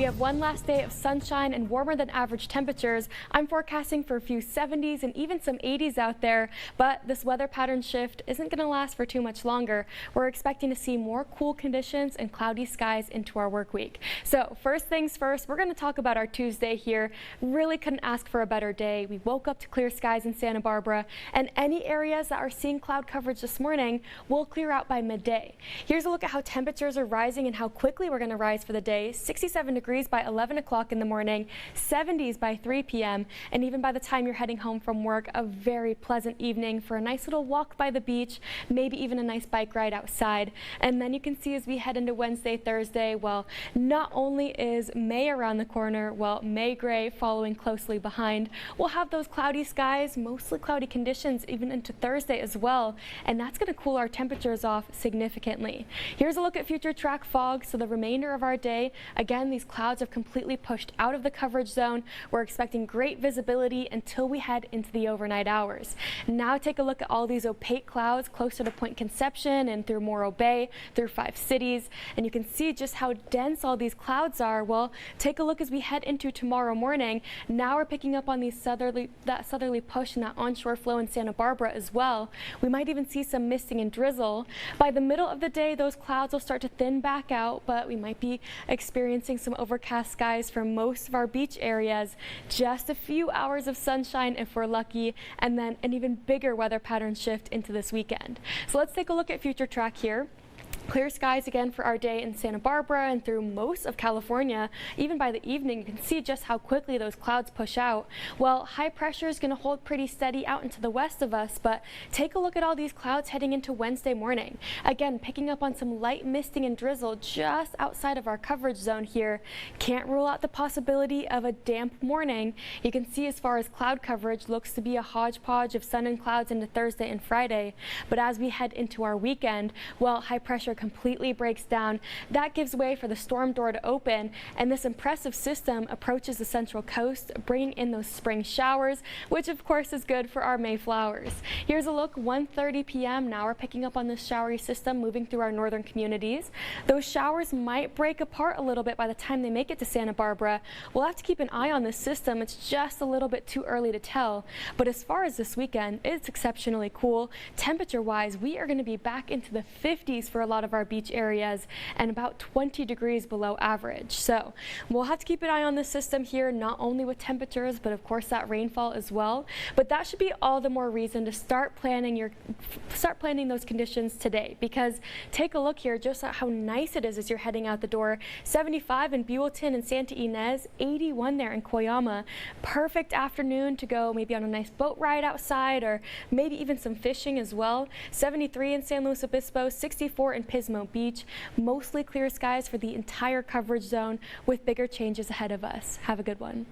have one last day of sunshine and warmer than average temperatures. I'm forecasting for a few 70s and even some 80s out there, but this weather pattern shift isn't going to last for too much longer. We're expecting to see more cool conditions and cloudy skies into our work week. So first things first, we're going to talk about our Tuesday here. Really couldn't ask for a better day. We woke up to clear skies in Santa Barbara, and any areas that are seeing cloud coverage this morning will clear out by midday. Here's a look at how temperatures are rising and how quickly we're going to rise for the day. 67 degrees by 11 o'clock in the morning, 70s by 3 p.m. and even by the time you're heading home from work, a very pleasant evening for a nice little walk by the beach, maybe even a nice bike ride outside. And then you can see as we head into Wednesday, Thursday, well, not only is May around the corner, well, May gray following closely behind, we'll have those cloudy skies, mostly cloudy conditions even into Thursday as well, and that's going to cool our temperatures off significantly. Here's a look at future track fog. So the remainder of our day, again, these clouds have completely pushed out of the coverage zone. We're expecting great visibility until we head into the overnight hours. Now take a look at all these opaque clouds closer to Point Conception and through Morro Bay, through 5 cities, and you can see just how dense all these clouds are. Well, take a look as we head into tomorrow morning. Now we're picking up on that southerly push and that onshore flow in Santa Barbara as well. We might even see some misting and drizzle. By the middle of the day, those clouds will start to thin back out, but we might be experiencing some overcast skies for most of our beach areas. Just a few hours of sunshine if we're lucky, and then an even bigger weather pattern shift into this weekend. So let's take a look at future track here. Clear skies again for our day in Santa Barbara and through most of California. Even by the evening, you can see just how quickly those clouds push out. Well, high pressure is going to hold pretty steady out into the west of us, but take a look at all these clouds heading into Wednesday morning. Again, picking up on some light misting and drizzle just outside of our coverage zone here. Can't rule out the possibility of a damp morning. You can see as far as cloud coverage looks to be a hodgepodge of sun and clouds into Thursday and Friday. But as we head into our weekend, well, high pressure completely breaks down. That gives way for the storm door to open, and this impressive system approaches the central coast, bringing in those spring showers, which of course is good for our Mayflowers. Here's a look, 1:30 p.m. Now we're picking up on this showery system moving through our northern communities. Those showers might break apart a little bit by the time they make it to Santa Barbara. We'll have to keep an eye on this system. It's just a little bit too early to tell. But as far as this weekend, it's exceptionally cool. Temperature-wise, we are going to be back into the 50s for a lot of our beach areas and about 20 degrees below average. So we'll have to keep an eye on this system here, not only with temperatures, but of course that rainfall as well. But that should be all the more reason to start planning those conditions today, because take a look here just at how nice it is as you're heading out the door. 75 in Buellton and Santa Ynez, 81 there in Coyama. Perfect afternoon to go maybe on a nice boat ride outside or maybe even some fishing as well. 73 in San Luis Obispo, 64 in Pismo Beach. Mostly clear skies for the entire coverage zone with bigger changes ahead of us. Have a good one.